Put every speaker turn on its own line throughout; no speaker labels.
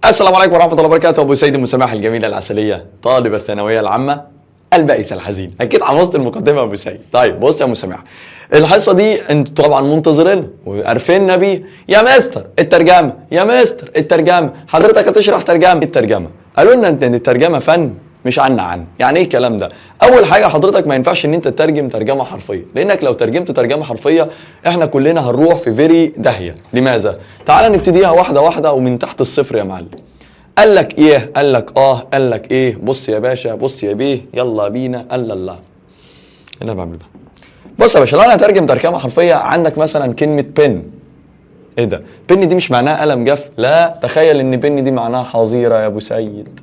السلام عليكم ورحمة الله وبركاته. أبو سيد المسامح الجميلة العسلية طالب الثانوية العامة البائس الحزين. أكيد حفظت المقدمة يا أبو سيد. طيب بص يا مسامح، الحصة دي أنتوا طبعا منتظرينها وعارفيننا بيه. يا مستر الترجمة، يا مستر الترجمة، حضرتك هتشرح ترجمة. الترجمة قالوا لنا إن الترجمة فن مش عن. يعني ايه الكلام ده؟ اول حاجه حضرتك ما ينفعش ان انت تترجم ترجمه حرفيه، لانك لو ترجمت ترجمه حرفيه احنا كلنا هنروح في فيري داهيه. لماذا؟ تعال نبتديها واحده واحده ومن تحت الصفر يا معلم. قال لك ايه؟ قال لك قال لك ايه؟ بص يا باشا، بص يا بيه، يلا بينا. قال لا ايه اللي انا بعمله ده؟ بص يا باشا، لو انا هترجم ترجمه حرفيه عندك مثلا كلمه بن. ايه ده؟ بن دي مش معناها قلم جاف، لا، تخيل ان بن دي معناها حظيره يا ابو سيد.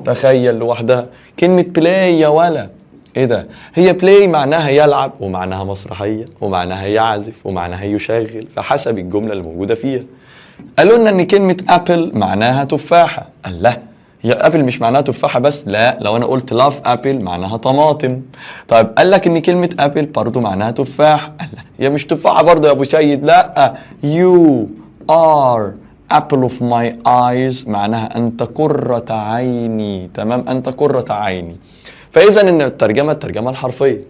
تخيل لوحدها. كلمة بلاي يا ولا، ايه ده؟ هي بلاي معناها يلعب، ومعناها مسرحية، ومعناها يعزف، ومعناها يشغل، فحسب الجملة اللي موجودة فيها. قالوا لنا ان كلمة ابل معناها تفاحة. قال لا، هي ابل مش معناها تفاحة بس، لا، لو انا قلت لاف ابل معناها طماطم. طيب قال لك ان كلمة ابل برضو معناها تفاح. قال لا، هي مش تفاحة برضو يا ابو سيد، لا. you are apple of my eyes معناها أنت قرة عيني. تمام، أنت قرة عيني. فإذا إن الترجمة الحرفية.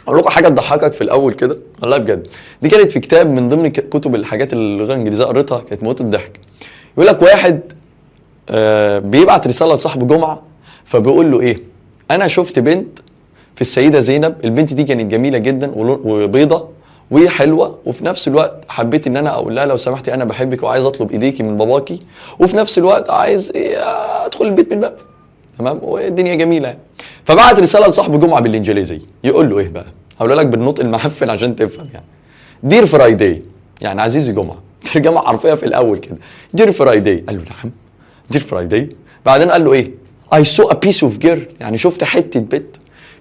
أقول لكم حاجة تضحكك في الأول كده، والله بجد. دي كانت في كتاب من ضمن كتب الحاجات اللي اللغة الإنجليزية قريتها، كانت موت الضحك. يقول لك واحد بيبعت رسالة لصاحب جمعة، فبيقول له إيه؟ أنا شفت بنت في السيدة زينب، البنت دي كانت جميلة جدا وبيضة وهي حلوه، وفي نفس الوقت حبيت ان انا اقول لها لو سمحتي انا بحبك وعايز اطلب ايديكي من باباكي، وفي نفس الوقت عايز ادخل البيت من الباب. تمام، والدنيا جميله يعني. فبعت رساله لصاحب جمعه بالانجليزيه، يقول له ايه بقى؟ هقول لك بالنطق المعفن عشان تفهم يعني. دير فرايداي، يعني عزيزي جمعه. ترجمه حرفيه في الاول كده. دير فرايداي. قال له نعم، دير فرايداي. بعدين قال له ايه؟ I saw a piece of girl، يعني شفت حته بنت.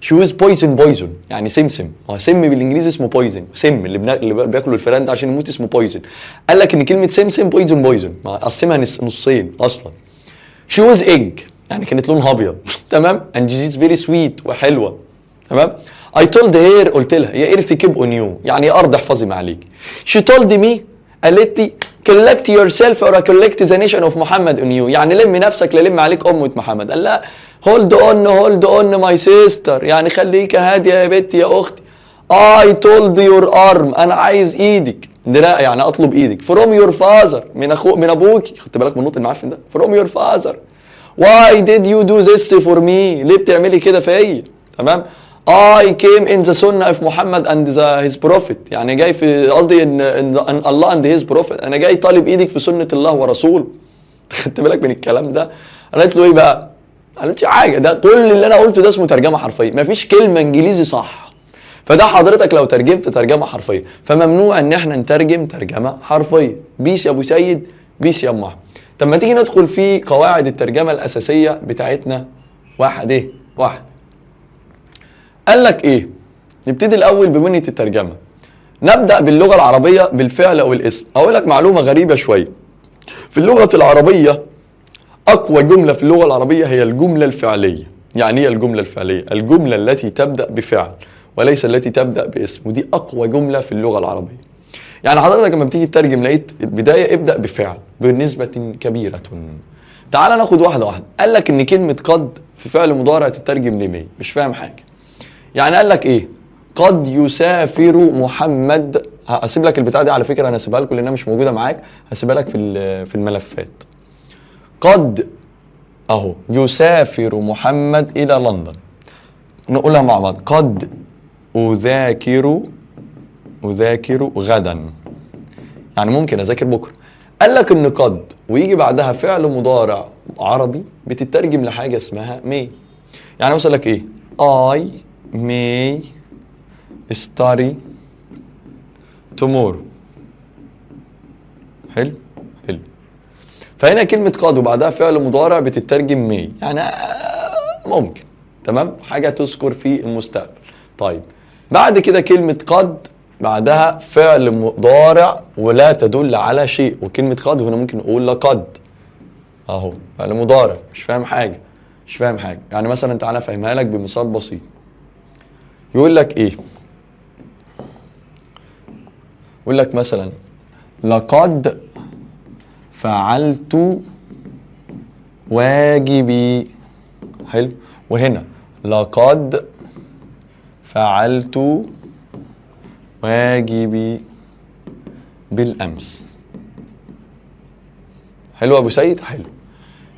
She was poison يعني سمسم. هو سم بالانجليزي اسمه poison، سم اللي بياكلوا الفئران ده عشان يموت اسمه poison. قال لك ان كلمه سمسم poison ما قسمها نصين اصلا. She was egg يعني كانت لونها ابيض. تمام، and she's very sweet وحلوه. تمام. I told her، قلت لها يا ايرث كيب اون يو، يعني يا ارض احفظي ما عليك. She told me، قالت لي collect yourself or collect the nation of محمد on you، يعني لم نفسك للم عليك أمة محمد. قال لا hold on my sister، يعني خليك هادية يا بنتي يا أختي. I told your arm، أنا عايز إيدك، دراع يعني أطلب إيدك. from your father، من أبوكي. خدت بالك من النطق المعفن ده؟ from your father. why did you do this for me، ليه بتعملي كده فيا؟ تمام. I came in the sunnah of محمد and his prophet، يعني جاي في قصدي ان الله and his prophet، انا جاي طالب ايدك في سنة الله ورسوله. خدت بالك من الكلام ده؟ قالت له ايه بقى؟ قالت حاجه، ده كل اللي انا قلته ده اسمه ترجمه حرفيه، مفيش كلمه انجليزي صح. فده حضرتك لو ترجمت ترجمه حرفيه، فممنوع ان احنا نترجم ترجمه حرفيه. بيس يا ابو سيد، بيس يا ام احمد. طب ما تيجي ندخل في قواعد الترجمه الاساسيه بتاعتنا واحد. قال لك ايه؟ نبتدي الاول ببنيه الترجمه. نبدا باللغه العربيه بالفعل او الاسم. اقول لك معلومه غريبه شويه. في اللغه العربيه اقوى جمله في اللغه العربيه هي الجمله الفعليه. يعني ايه الجمله الفعليه؟ الجمله التي تبدا بفعل وليس التي تبدا باسم، ودي اقوى جمله في اللغه العربيه. يعني حضرتك لما بتيجي تترجم لقيت البدايه ابدا بفعل بنسبه كبيره. تعال ناخد واحده واحده. قال لك ان كلمه قد في فعل مضارع تترجم لمين؟ مش فاهم حاجه. يعني قال لك ايه؟ قد يسافر محمد. هسيب لك البتاعه دي على فكره، انا هسيبها لكم لانها مش موجوده معاك، هسيبها لك في الملفات. قد اهو يسافر محمد الى لندن. نقولها مع بعض. قد اذاكر غدا، يعني ممكن اذاكر بكره. قال لك ان قد ويجي بعدها فعل مضارع عربي بتترجم لحاجه اسمها may. يعني مثلا لك ايه؟ I may study tomorrow. حلو. فهنا كلمة قد وبعدها فعل مضارع بتترجم may، يعني ممكن. تمام، حاجة تذكر في المستقبل. طيب بعد كده كلمة قد بعدها فعل مضارع ولا تدل على شيء، وكلمة قد هنا ممكن نقول لقد اهو فعل مضارع. مش فاهم حاجة. يعني مثلا تعالى افهمها لك بمثال بسيط. يقول لك ايه؟ يقول لك مثلا لقد فعلت واجبي. حلو. وهنا لقد فعلت واجبي بالامس. حلو يا ابو سيد. حلو.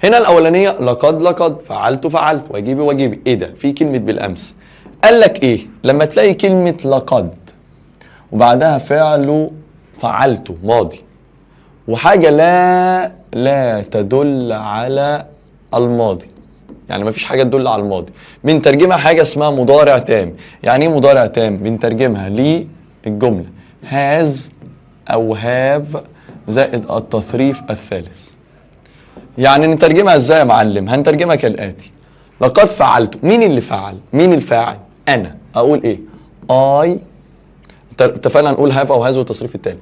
هنا الاولانيه لقد فعلت واجبي. ايه ده؟ في كلمه بالامس. قال لك ايه لما تلاقي كلمه لقد وبعدها فعل فعلته ماضي وحاجه لا تدل على الماضي، يعني ما فيش حاجه تدل على الماضي، بنترجمها حاجه اسمها مضارع تام. يعني ايه مضارع تام؟ بنترجمها للجمله has او have زائد التصريف الثالث. يعني نترجمها ازاي يا معلم؟ هنترجمها كالاتي: لقد فعلت. مين اللي فعل؟ مين الفاعل؟ انا. اقول ايه؟ I. اتفقنا نقول have او has والتصريف الثالث.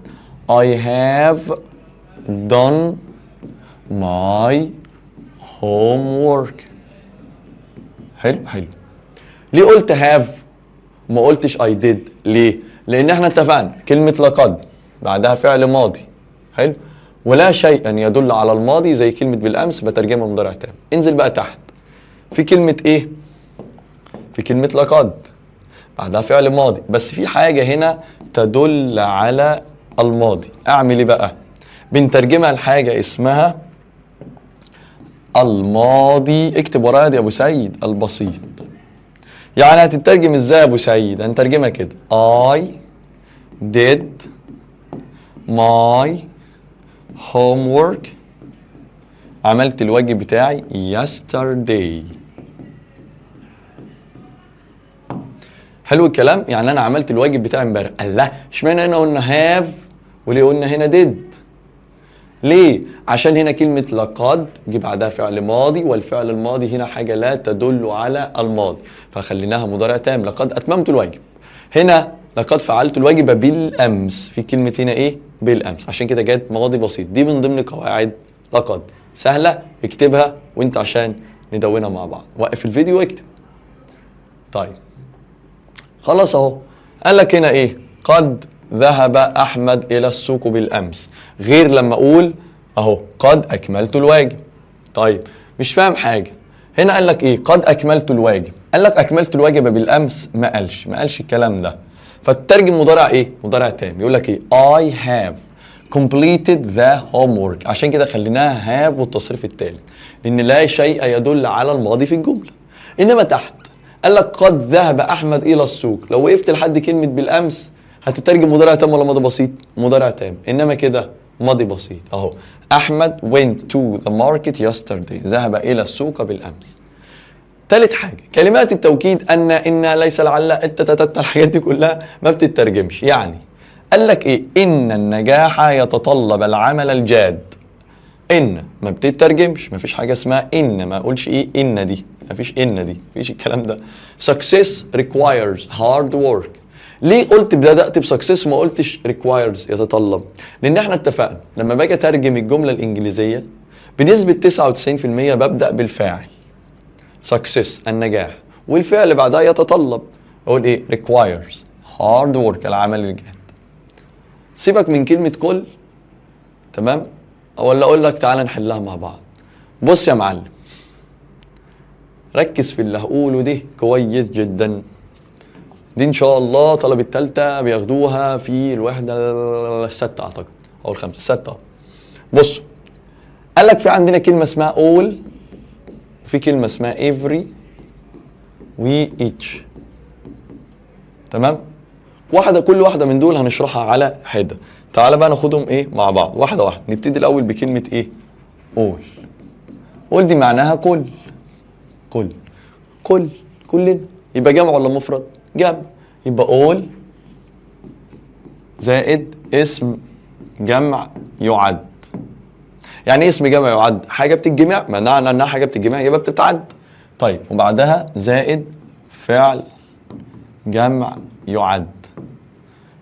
I have done my homework. حلو. ليه قلت have ما قلتش I did؟ ليه؟ لان احنا اتفقنا كلمة لقد بعدها فعل ماضي. حلو. ولا شيئا يدل على الماضي زي كلمة بالامس بترجمها مضارع تام. انزل بقى تحت في كلمة ايه؟ في كلمة لقد بعدها فعل ماضي، بس في حاجة هنا تدل على الماضي. اعمل ايه بقى؟ بنترجمها لحاجة اسمها الماضي. اكتب ورايا يا ابو سيد البسيط. يعني هتترجم ازاي يا ابو سيد؟ هنترجمها كده: I did my homework. عملت الواجب بتاعي yesterday. حلو الكلام. يعني انا عملت الواجب بتاعي امبارح. الله، اشمعنى هنا قلنا have وليه قلنا هنا did؟ ليه؟ عشان هنا كلمة لقد جه بعدها فعل ماضي، والفعل الماضي هنا حاجة لا تدل على الماضي، فخليناها مضارع تام. لقد أتممت الواجب. هنا لقد فعلت الواجب بالأمس. في كلمة هنا إيه؟ بالأمس، عشان كده جت ماضي بسيط. دي من ضمن قواعد لقد. سهلة، اكتبها وانت عشان ندونها مع بعض. وقف الفيديو واكتب. طيب خلاص اهو. قال لك هنا إيه؟ قد ذهب أحمد إلى السوق بالأمس. غير لما أقول أهو قد أكملت الواجب. طيب مش فاهم حاجة. هنا قال لك إيه؟ قد أكملت الواجب. قال لك أكملت الواجب بالأمس؟ ما قالش الكلام ده. فتترجم مضارع إيه؟ مضارع تام. يقول لك إيه؟ I have completed the homework. عشان كده خليناها have والتصريف الثالث، لأن لا شيء يدل على الماضي في الجملة. إنما تحت قال لك قد ذهب أحمد إلى السوق. لو وقفت لحد كلمة بالأمس هتترجم مضارع تام ولا ماضي بسيط؟ مضارع تام. انما كده ماضي بسيط اهو. احمد went to the market yesterday. ذهب الى السوق بالامس. ثالث حاجه كلمات التوكيد ان ليس لعل الحاجات دي كلها ما بتترجمش. يعني قال لك ايه؟ ان النجاح يتطلب العمل الجاد. ان ما بتترجمش، ما فيش حاجه اسمها ان. ما اقولش ايه ان دي، ما فيش ان دي، ما فيش الكلام ده. success requires hard work. ليه قلت بدأت بسكسس وما قلتش requires يتطلب؟ لأن احنا اتفقنا لما باجي أترجم الجملة الإنجليزية بنسبة 99% ببدأ بالفاعل success النجاح، والفعل بعدها يتطلب. أقول إيه؟ requires hard work العمل الجاد. سيبك من كلمة كل، تمام؟ ولا أقول لك تعالى نحلها مع بعض. بص يا معلم، ركز في اللي هقوله ده كويس جدا. دي ان شاء الله طلبة التالتة بياخدوها في الوحدة الستة اعتقد او الخمسة. الستة. بص، قال لك في عندنا كلمة اسمها all وفي كلمة اسمها every و each. تمام؟ كل واحدة من دول هنشرحها على حدة. تعال بقى ناخدهم ايه مع بعض واحدة واحدة. نبتدي الاول بكلمة ايه؟ all دي معناها كلنا. يبقى جمع ولا مفرد؟ جمع. يبقى all زائد اسم جمع يعد. يعني ايه اسم جمع يعد؟ حاجة بتتجمع، معناها انها حاجة بتتجمع يبقى بتتعد. طيب وبعدها زائد فعل جمع يعد.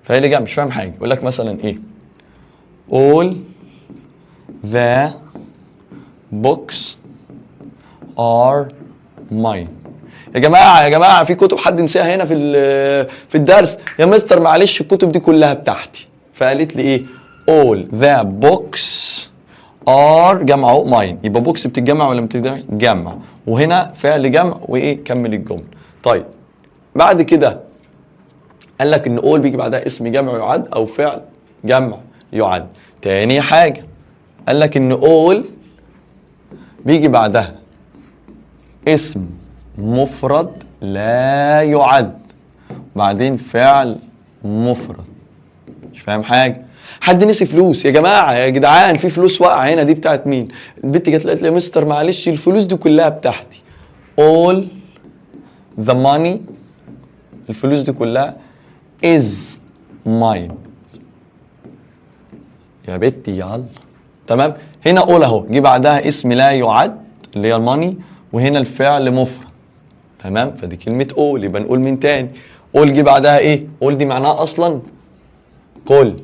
فهي اللي جمع. مش فاهم حاجة. يقول لك مثلا ايه؟ all the books are mine. يا جماعه في كتب حد نسيها هنا في الدرس. يا مستر معلش الكتب دي كلها بتاعتي. فقالت لي ايه؟ all the books are جمع اهو ماين، يبقى بوكس بتتجمع ولا بتتجمع؟ جمع، وهنا فعل جمع وايه كمل الجمله. طيب بعد كده قال لك ان all بيجي بعدها اسم جمع يعد او فعل جمع يعد. تاني حاجه قال لك ان all بيجي بعدها اسم مفرد لا يعد، بعدين فعل مفرد. مش فاهم حاجه. حد نسي فلوس يا جماعه يا جدعان؟ في فلوس واقعه هنا، دي بتاعت مين؟ البنت جت قالت لي يا مستر معلش الفلوس دي كلها بتاعتي. all the money الفلوس دي كلها is mine. يا بنتي يلا تمام. هنا all اهو جه بعدها اسم لا يعد اللي هي الماني، وهنا الفعل مفرد تمام. فدي كلمه all. يبقى نقول من تاني all جه بعدها ايه؟ all دي معناها اصلا كل.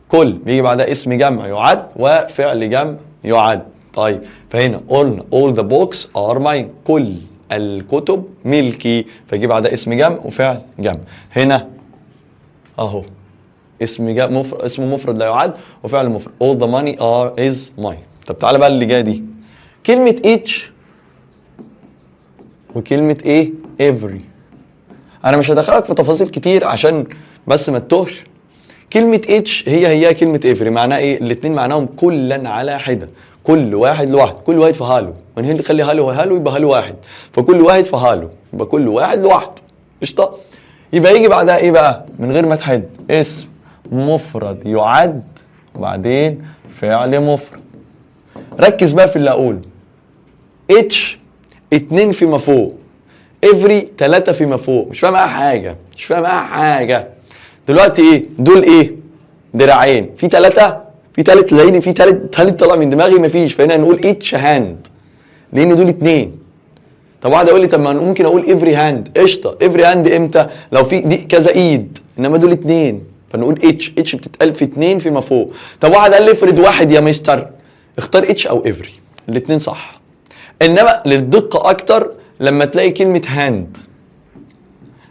كل بيجي بعدها اسم جمع يعد وفعل جمع يعد. طيب فهنا قلنا all the books are mine، كل الكتب ملكي، فيجي بعدها اسم جمع وفعل جمع. هنا اهو اسم جمع اسم مفرد لا يعد وفعل مفرد all the money is mine. طب تعالى بقى اللي جايه دي، كلمة each وكلمة ايه؟ every. انا مش هدخلك في تفاصيل كتير عشان بس ما تتوهش. كلمة each هي كلمة every، معناها ايه؟ الاتنين معناهم كلا على حدة، كل واحد لوحده، كل واحد في حاله. من هنا نخلي هالو يبقى هالو واحد، فكل واحد في حاله يبقى كل واحد لوحده. قشطة؟ يبقى يجي بعدها ايه بقى؟ من غير ما تحد اسم مفرد يعد وبعدين فعل مفرد. ركز بقى في اللي اقوله. each 2 فيما فوق، every 3 فيما فوق. مش فاهم اي حاجة، مش فاهم اي حاجة. دلوقتي ايه؟ دول ايه؟ دراعين، في 3 في تالت، تلاقيني في تالت طلع من دماغي مفيش، فهنا هنقول each hand لان دول 2. طب واحد يقول لي طب ما ممكن اقول every hand. قشطه every hand امتى؟ لو في دي كذا ايد، انما دول 2 فنقول each بتتقال في 2 فيما فوق. طب واحد قال لي افرض واحد يا مستر، اختار each او every، الاتنين صح. انما للدقه اكتر لما تلاقي كلمه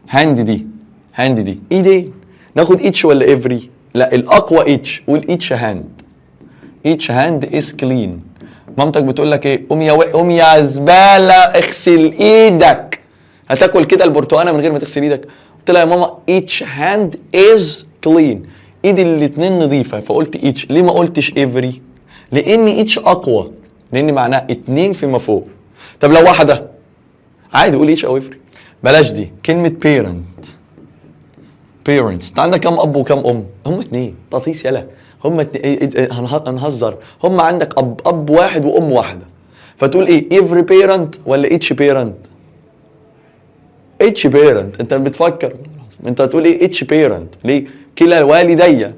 hand دي ايدين، ناخد each ولا every؟ لا الاقوى each، قول each hand is clean. مامتك بتقول لك ايه؟ قوم يا زباله اغسل ايدك. هتاكل كده البرتقانه من غير ما تغسل ايدك؟ قلت لها يا ماما each hand is clean، ايد الاتنين نظيفه، فقلت each. ليه ما قلتش every؟ لان each اقوى، لان معناه 2 فيما فوق. طب لو واحده عادي قول each او every. بلاش دي كلمه parents. انت عندك كم اب وكم ام؟ هم 2. تطيس يلا، هم هنهزر، هم عندك اب واحد وام واحده، فتقول ايه؟ every parent ولا each parent؟ each parent. انت بتفكر، انت هتقول ايه؟ each parent. ليه؟ كلا الوالدي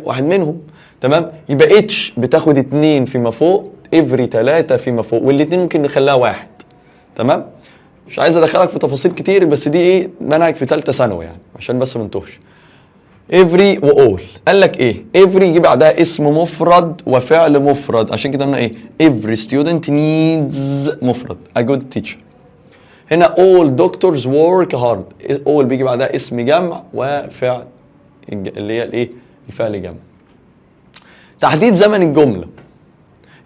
واحد منهم تمام. يبقى each بتاخد 2 فيما فوق، every 3 فيما فوق، والاتنين ممكن نخليها 1 تمام. مش عايز ادخلك في تفاصيل كتير، بس دي ايه منهج في ثالثه ثانوي يعني عشان بس ما نتوهش. every وall قال لك ايه؟ every يجي بعدها اسم مفرد وفعل مفرد، عشان كده قلنا ايه؟ every student needs مفرد a good teacher. هنا all doctors work hard، all بيجي بعدها اسم جمع وفعل اللي هي الايه؟ الفعل جمع. تحديد زمن الجمله،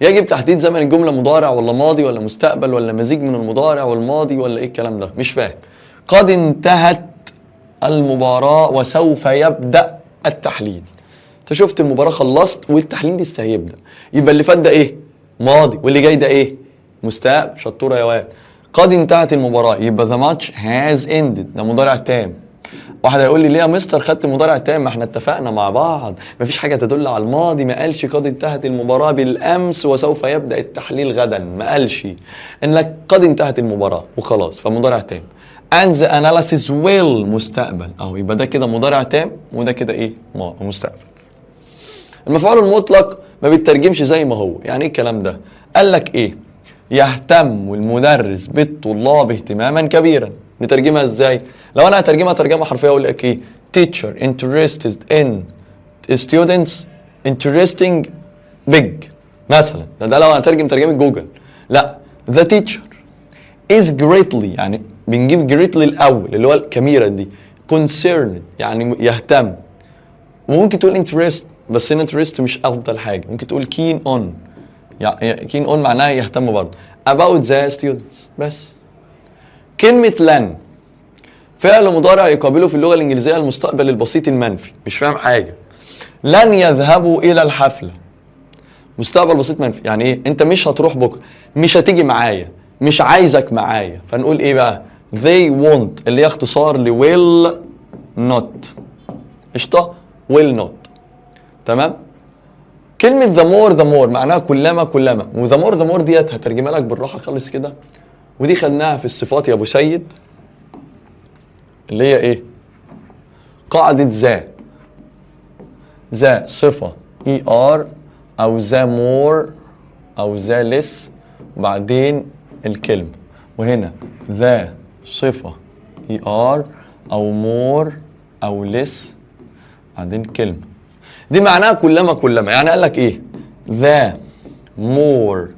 يجب تحديد زمن الجمله مضارع ولا ماضي ولا مستقبل ولا مزيج من المضارع والماضي ولا ايه الكلام ده؟ مش فاهم. قد انتهت المباراة وسوف يبدأ التحليل. انت شفت المباراة خلصت والتحليل لسه هيبدأ، يبقى اللي فات ده ايه؟ ماضي، واللي جاي ده ايه؟ مستقبل. شطورة يا واد. قد انتهت المباراة يبقى the match has ended، ده مضارع تام. واحد هيقول لي ليه يا مستر خدت مضارع تام؟ ما احنا اتفقنا مع بعض مفيش حاجة تدل على الماضي، ما قالش قد انتهت المباراة بالامس وسوف يبدأ التحليل غدا، ما قالش انك قد انتهت المباراة وخلاص، فمضارع تام. and the analysis will مستقبل اهو، يبقى ده كده مضارع تام وده كده ايه؟ مستقبل. المفعول المطلق ما بيترجمش زي ما هو. يعني ايه الكلام ده؟ قال لك ايه؟ يهتم المدرس بالطلاب اهتماما كبيرا. نترجمها ازاي؟ لو انا هترجمها ترجمه حرفيه اقول لك ايه؟ teacher interested in students interesting big مثلا. ده لو هنترجم ترجمه جوجل. لا the teacher is greatly، يعني بنجيب greatly الاول اللي هو الكاميرا دي، concerned يعني يهتم، وممكن تقول interest بس interest مش افضل حاجه. ممكن تقول keen on، يعني keen on معناها يهتم برضه. about the students بس. كلمه لن فعل مضارع يقابله في اللغه الانجليزيه المستقبل البسيط المنفي. مش فاهم حاجه. لن يذهبوا الى الحفله، مستقبل بسيط منفي. يعني ايه؟ انت مش هتروح بكره، مش هتيجي معايا، مش عايزك معايا. فنقول ايه بقى؟ they won't اللي هي اختصار ل will not. قشطه؟ will not. تمام؟ كلمة the more معناها كلما كلما، و the more ديت هترجمها لك بالراحة خالص كده، ودي خدناها في الصفات يا ابو سيد، اللي هي ايه؟ قاعدة ذا صفة ER أو ذا more أو ذا less وبعدين الكلمة، وهنا ذا صفة ER أو more أو less بعدين كلمة. دي معناها كلما. يعني قال لك ايه؟ the more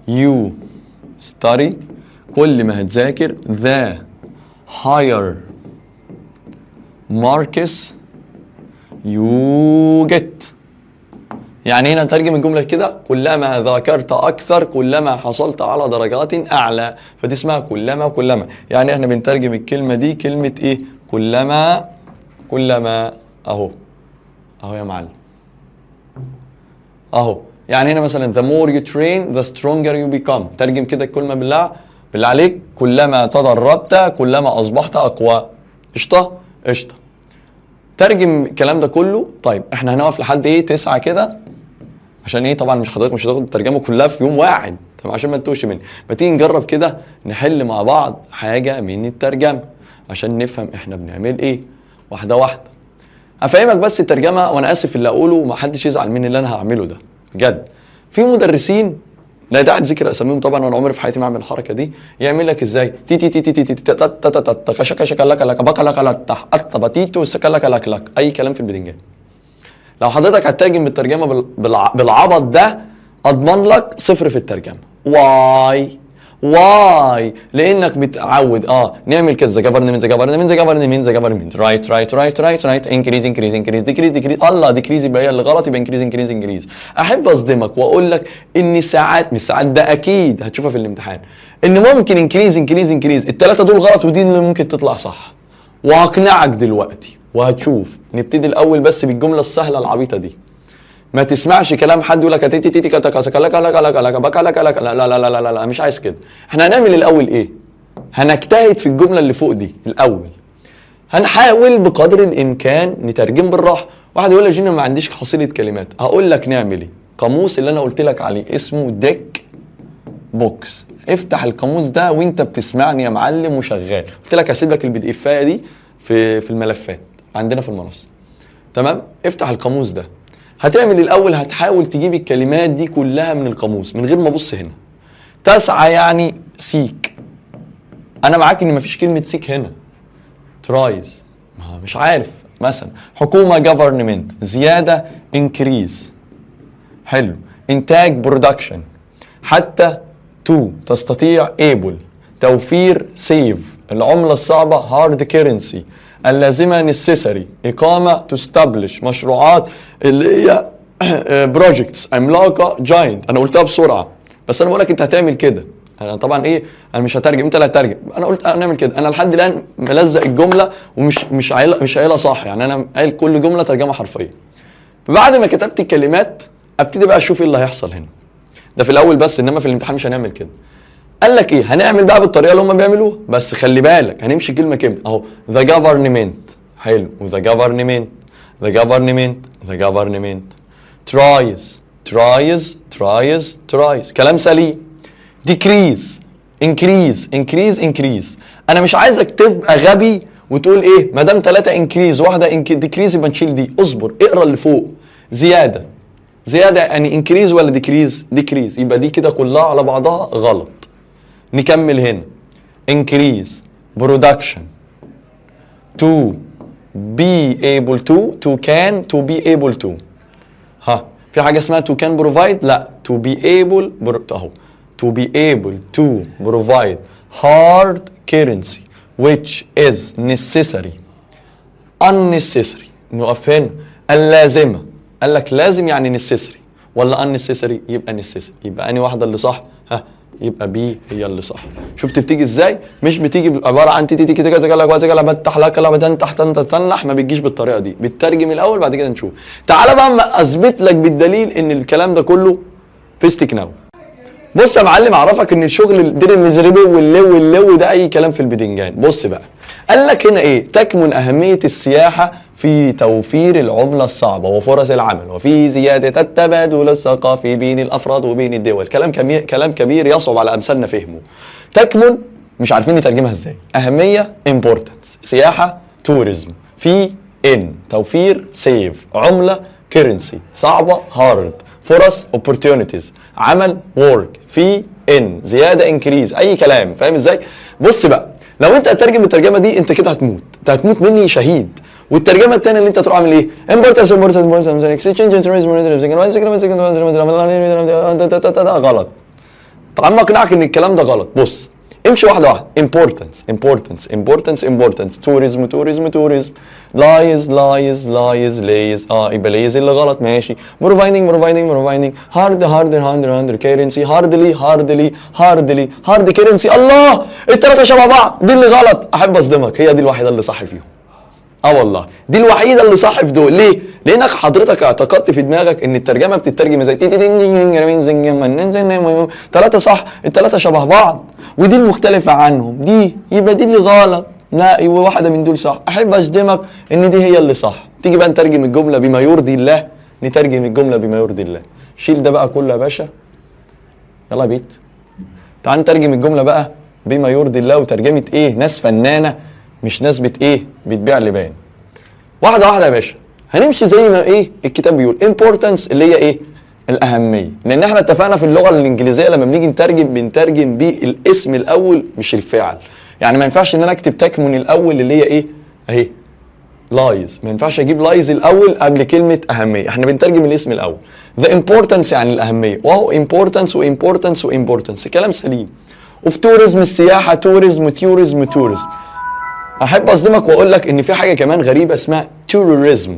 you study كل ما هتذاكر the higher marks you get. يعني هنا نترجم الجملة كده: كلما ذاكرت أكثر كلما حصلت على درجات أعلى. فدي اسمها كلما. يعني احنا بنترجم الكلمة دي كلمة ايه؟ كلما اهو يا معلم اهو. يعني هنا مثلا the more you train the stronger you become. ترجم كده الكلمة بالله عليك: كلما تدربت كلما أصبحت أقوى. قشطة. ترجم الكلام ده كله. طيب احنا هنقف لحد ايه؟ 9 كده، عشان ايه؟ طبعا حضرتك مش هتاخد الترجمة كلها في يوم واحد، طبعا عشان ما تتوهش مني. ما تيجي نجرب كده نحل مع بعض حاجة من الترجمة عشان نفهم احنا بنعمل ايه واحدة. هفهمك بس الترجمة، وانا اسف اللي اقوله ومحدش يزعل مني اللي انا هعمله ده بجد. في مدرسين لا داعي ذكر اساميهم طبعا، وانا عمري في حياتي ما اعمل الحركه دي. يعمل لك ازاي؟ تي تي تي تي تي تي تا كشك لك لك بقى لك لك اتبتيتو سكلك لك اي كلام في البدنجان. لو حضرتك هتترجم بالترجمه بالعبط ده اضمن لك 0 في الترجمه. واي لانك متعود نعمل كده: ذا جفرمنت رايت انكريز ديكريز. الله ديكريز يبقى هي اللي غلط، يبقى انكريز. احب اصدمك واقول لك ان ساعات مش ساعات، ده اكيد هتشوفها في الامتحان، ان ممكن انكريز الثلاثه دول غلط ودي اللي ممكن تطلع صح. وهقنعك دلوقتي وهتشوف. نبتدي الاول بس بالجمله السهله العبيطه دي. ما تسمعش كلام حد يقول لك تي تي لا مش عايز كده. احنا هنعمل الاول ايه؟ هنجتهد في الجمله اللي فوق دي الاول. هنحاول بقدر الامكان نترجم بالراحه. واحد يقول لي: جينا ما عنديش حصيله كلمات. هقول لك نعمل ايه؟ قاموس اللي انا قلت لك عليه اسمه ديك بوكس. افتح القاموس ده وانت بتسمعني يا معلم وشغال. قلت لك هسيب لك البي دي افايه دي في الملفات عندنا في المنصه. تمام؟ افتح القاموس ده. هتعمل الاول هتحاول تجيب الكلمات دي كلها من القاموس من غير ما ابص هنا. تسعى يعني سيك. انا معاك ان مفيش كلمه سيك هنا. ترايز مش عارف. مثلا حكومه جفرمنت، زياده انكريز. حلو. انتاج برودكشن. حتى تو تستطيع able. توفير سيف. العمله الصعبه هارد كيرنسي. اللازمه necessary. اقامه تستبلش. مشروعات اللي هي بروجكتس عملاقه جاينت. انا قلتها بسرعه بس انا بقول لك انت هتعمل كده. انا طبعا ايه، انا مش هترجم، انت اللي هترجم. انا قلت هنعمل كده. انا لحد الان ملزق الجمله ومش مش قايلها صح، يعني انا قايل كل جمله ترجمه حرفيه. فبعد ما كتبت الكلمات ابتدي بقى اشوف ايه اللي هيحصل هنا. ده في الاول بس، انما في الامتحان مش هنعمل كده. قال لك ايه؟ هنعمل بقى بالطريقه اللي هم بيعملوها، بس خلي بالك هنمشي كلمه اهو. ذا جفرمنت. حلو. وذا جفرمنت ترايز كلام سليم. ديكريز انكريز. انا مش عايزك تبقى غبي وتقول ايه ما دام 3 انكريز واحده ديكريز يبقى نشيل دي. اصبر اقرا اللي فوق. زياده يعني انكريز ولا ديكريز يبقى دي كده كلها على بعضها غلط. نكمل هنا. increase production to be able to can to be able to. في حاجة اسمها to can provide؟ لا. to be able اهو. to be able to provide hard currency which is necessary unnecessary. نقف هنا. اللازمة قال لك لازم يعني نسيسري ولا unnecessary؟ يبقى necessary. يبقى انهي واحده اللي صح؟ ها، يبقى بي هي اللي صح. شفت بتيجي ازاي؟ مش بتيجي عباره عن تي تي كده كده كده بتح لك لا تحت انت تنح، ما بتجيش بالطريقه دي، بتترجم الاول بعد كده نشوف. تعالى بقى اما اثبت لك بالدليل ان الكلام ده كله فيستك ناو. بص يا معلم، اعرفك ان الشغل الدير المزربي واللو ده اي كلام في البدنجان. بص بقى، قال لك هنا ايه؟ تكمن اهميه السياحه في توفير العمله الصعبه وفرص العمل وفي زياده التبادل الثقافي بين الافراد وبين الدول. كلام كبير يصعب على امثالنا فهمه. تكمن مش عارفين نترجمها ازاي. اهميه importance، سياحه tourism، في ان توفير save، عمله currency، صعبه hard، فرص opportunities، عمل work، في ان زياده increase، اي كلام. فاهم ازاي؟ بص بقى، لو انت هتترجم الترجمه دي انت كده هتموت، انت هتموت مني شهيد. والترجمه الثانيه اللي انت تروح عامل ايه؟ importance exchange غلط. طبعا ما اقنعك ان الكلام ده غلط. بص امشي واحده واحده. importance tourism lies يبقى lays اللي غلط. ماشي. providing hard currency. الله، الثلاثه شبه بعض، دي اللي غلط. احب اصدمك، هي دي الوحيده اللي صح فيهم. والله دي الوحيده اللي صح في دول. ليه؟ لانك حضرتك اعتقدت في دماغك ان الترجمه بتترجم زي ثلاثه صح، الثلاثه شبه بعض، ودي المختلفه عنهم، دي يبقى دي اللي غلط. لا، يبقى واحده من دول صح. احب اصدمك ان دي هي اللي صح. تيجي بقى نترجم الجمله بما يرضي الله. نترجم الجمله بما يرضي الله. شيل ده بقى كله يا باشا، يلا يا بيت. تعال نترجم الجمله بقى بما يرضي الله. وترجمه ايه؟ ناس فنانه، مش ناس بتبيع لبان. واحده واحده يا باشا. هنمشي زي ما ايه الكتاب بيقول. importance اللي هي ايه؟ الاهميه. لان احنا اتفقنا في اللغه الانجليزيه لما بنيجي نترجم بنترجم بالاسم الاول مش الفعل. يعني ما ينفعش ان انا اكتب تكمن الاول اللي هي ايه اهي لايز، ما ينفعش اجيب لايز الاول قبل كلمه اهميه. احنا بنترجم الاسم الاول. the importance يعني الاهميه، وهو importance كلام سليم. وفي توريزم السياحه توريزم. احب اصدمك واقول لك ان في حاجه كمان غريبه اسمها تيروريزم.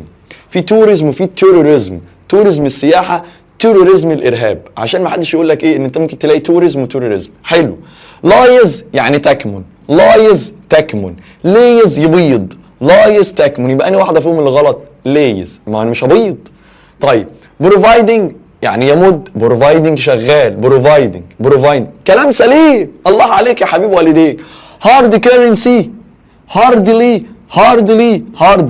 في توريزم وفي تيروريزم. توريزم السياحه، تيروريزم الارهاب. عشان ما حدش يقول لك ايه ان انت ممكن تلاقي توريزم وتيروريزم. حلو. لايز يعني تكمن. لايز تكمن. ليز يبيض. لايز تكمن. يبقى انهي واحده فيهم اللي غلط؟ ليز، ما انا مش هبيض. طيب بروفايدنج يعني يمد. بروفايدنج شغال. بروفايدنج كلام سليم. الله عليك يا حبيب والديك. هارد كيرنسي. هاردلي.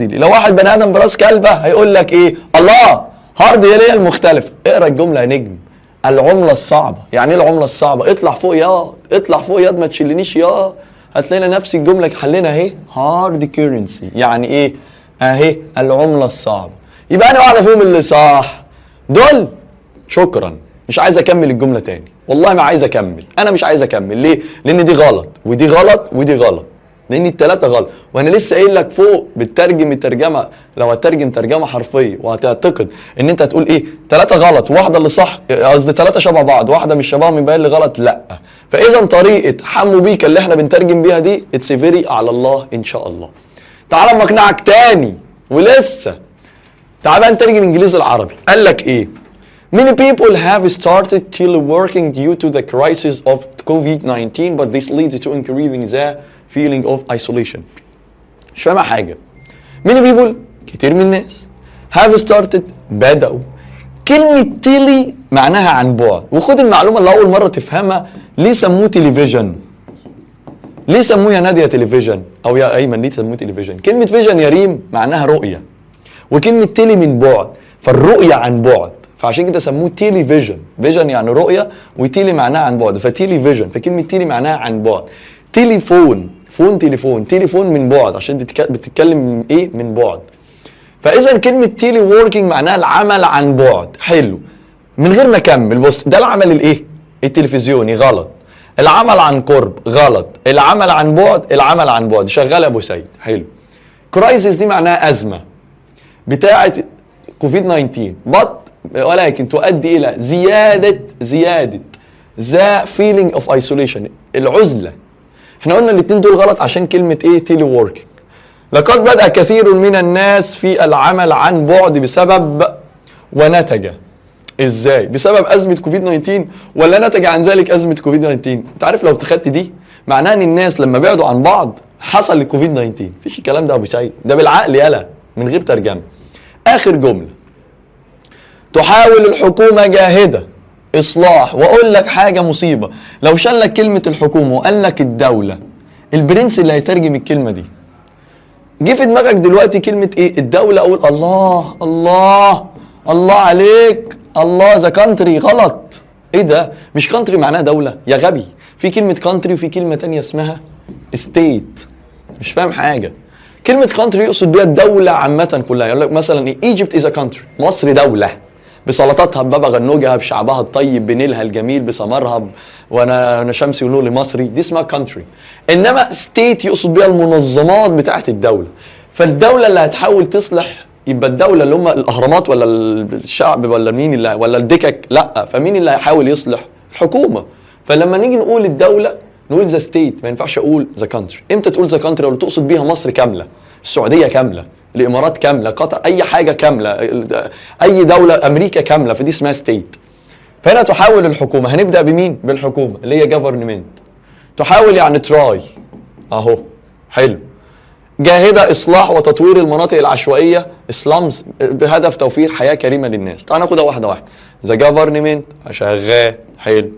لو واحد بني ادم براس كلبه هيقول لك ايه؟ الله، هارد هي اللي المختلفه. اقرا الجمله يا نجم. العمله الصعبه. يعني ايه العمله الصعبه؟ اطلع فوق ياض، ما تشيلنيش ياض. هتلاقينا نفس الجمله حلينا اهي. هارد كيرنسي يعني ايه؟ اهي العمله الصعبه. يبقى انا واحده فيهم اللي صح دول. شكرا، مش عايز اكمل الجمله تاني. والله ما عايز اكمل. انا مش عايز اكمل. ليه؟ لان دي غلط ودي غلط ودي غلط، لان الثلاثه غلط. وانا لسه قايل لك فوق بتترجم الترجمه. لو هترجم ترجمه حرفيه وهتعتقد ان انت هتقول ايه؟ ثلاثه غلط واحده اللي صح، قصدي ثلاثه شبه بعض واحده مش شبههم، يبقى اللي غلط. لا. فاذا طريقه حمو بيكا اللي احنا بنترجم بيها دي اتس فيري على الله ان شاء الله. تعال اما اقنعك تاني ولسه. تعال بقى نترجم انجليزي العربي. قال لك ايه؟ Many people have started teleworking due to the crisis of COVID-19 but this leads to increasing the feeling of isolation. مش فاهمة حاجة. Many people كتير من الناس have started بدأوا. كلمة تيلي معناها عن بعد. وخد المعلومة اللي أول مرة تفهمها. ليه سموه تلفزيون؟ ليه سموه يا نادية تلفزيون؟ أو يا أيمن ليه سموه تلفزيون؟ كلمة فيجن يا ريم معناها رؤية. وكلمة تيلي من بعد، فالرؤية عن بعد. فعشان كده سموه تيلي فيجن. فيجن يعني رؤية، وتيلي معناها عن بعد، فتيلي فيجن. فكلمة تيلي معناها عن بعد. تليفون، تليفون من بعد، عشان بتتكلم من ايه؟ من بعد. فاذا كلمة تيلي ووركينج معناها العمل عن بعد. حلو. من غير ما اكمل، بص ده العمل الايه؟ التلفزيوني غلط. العمل عن قرب غلط. العمل عن بعد شغال ابو سيد. حلو. كرايسيس دي معناها ازمة بتاعة كوفيد 19 ولكن تؤدي الى زيادة ذا فيلينج اوف ايسوليشن، العزلة. احنا قلنا الاثنين دول غلط عشان كلمة ايه؟ تيلي ووركينج. لقد بدأ كثير من الناس في العمل عن بعد بسبب ونتج. ازاي؟ بسبب ازمه كوفيد 19 ولا نتج عن ذلك ازمه كوفيد 19؟ انت عارف لو اتخذت دي معناها ان الناس لما بعدوا عن بعض حصل الكوفيد 19. مفيش الكلام ده يا ابو سعيد، ده بالعقل يلا من غير ترجمه. اخر جمله، تحاول الحكومه جاهده اصلاح. واقول لك حاجه مصيبه، لو شال لك كلمه الحكومه وقال لك الدوله، البرنس اللي هيترجم الكلمه دي جه في دماغك دلوقتي كلمه ايه؟ الدوله. اقول الله الله الله عليك، الله ذا كانتري. غلط. ايه ده؟ مش كانتري معناها دوله يا غبي، في كلمه كانتري وفي كلمه تانية اسمها ستيت. مش فاهم حاجه. كلمه كانتري يقصد بيها الدوله عامه كلها. يقول لك مثلا ايه؟ ايجيبت از ا كانتري، مصر دوله بسلطاتها ببابا غنوجها بشعبها الطيب بنيلها الجميل بسمرها وانا شمسي ونور مصري، دي اسمها كانتري. انما ستيت يقصد بيها المنظمات بتاعت الدوله. فالدوله اللي هتحاول تصلح يبقى الدوله اللي هم الاهرامات ولا الشعب ولا مين اللي ولا الدكك؟ لا. فمين اللي هيحاول يصلح؟ الحكومه. فلما نيجي نقول الدوله نقول ذا ستيت، ما ينفعش اقول ذا كانتري. امتى تقول ذا كانتري؟ ولا تقصد بيها مصر كامله، السعوديه كامله، الامارات كامله، قطر، اي حاجه كامله، اي دوله، امريكا كامله، فدي اسمها ستيت. فهنا تحاول الحكومه. هنبدا بمين؟ بالحكومه اللي هي جفرنمنت. تحاول يعني تراي اهو. حلو. جاهده اصلاح وتطوير المناطق العشوائيه سلامز بهدف توفير حياه كريمه للناس. تعال ناخدها واحده واحده. ذا جفرنمنت شغال. حلو.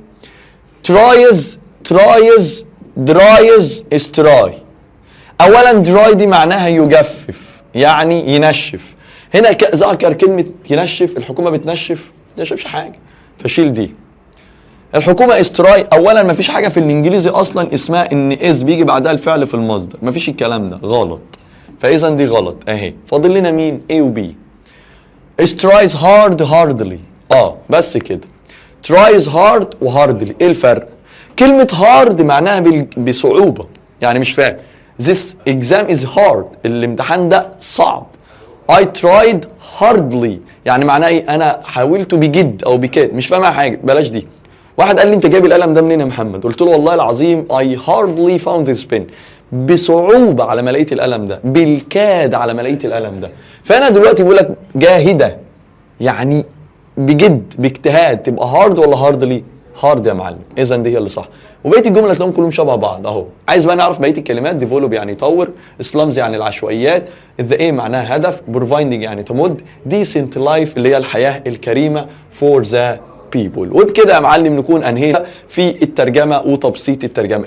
ترايز درايز استراي. اولا دراي دي معناها يجفف يعني ينشف. هنا ذكر كلمه ينشف. الحكومه بتنشف؟ ما تنشفش حاجه، فشيل دي. الحكومه استراي. اولا ما فيش حاجه في الانجليزي اصلا اسمها ان از بيجي بعدها الفعل في المصدر، ما فيش الكلام ده، غلط. فاذا دي غلط اهي. فاضل لنا مين؟ A و B. استرايز هاردلي. بس كده. ترايز هارد وهاردلي. ايه الفرق؟ كلمه هارد معناها بصعوبه، يعني مش فاهم. This exam is hard. الامتحان ده صعب. I tried hardly يعني معناه ايه؟ انا حاولت بجد او بكاد. مش فاهمها حاجه، بلاش دي. واحد قال لي انت جايب القلم ده منين يا محمد؟ قلت له والله العظيم I hardly found this pen. بصعوبه على ما لقيت القلم ده، بالكاد على ما لقيت القلم ده. فانا دلوقتي بقول لك جاهده يعني بجد باجتهاد. تبقى هارد ولا هاردلي؟ هارد يا معلم. اذا دي هي اللي صح. وبقيه الجمله تلاقيهم كلهم شبه بعض اهو. عايز بقى نعرف بقيه الكلمات. ديفولوب يعني يطور، سلامز يعني العشوائيات، ذا ايه معناها هدف، بروفايندنج يعني تمد، ديسنت لايف اللي هي الحياه الكريمه، فور ذا بيبول. وبكده يا معلم نكون انهينا في الترجمه وتبسيط الترجمه.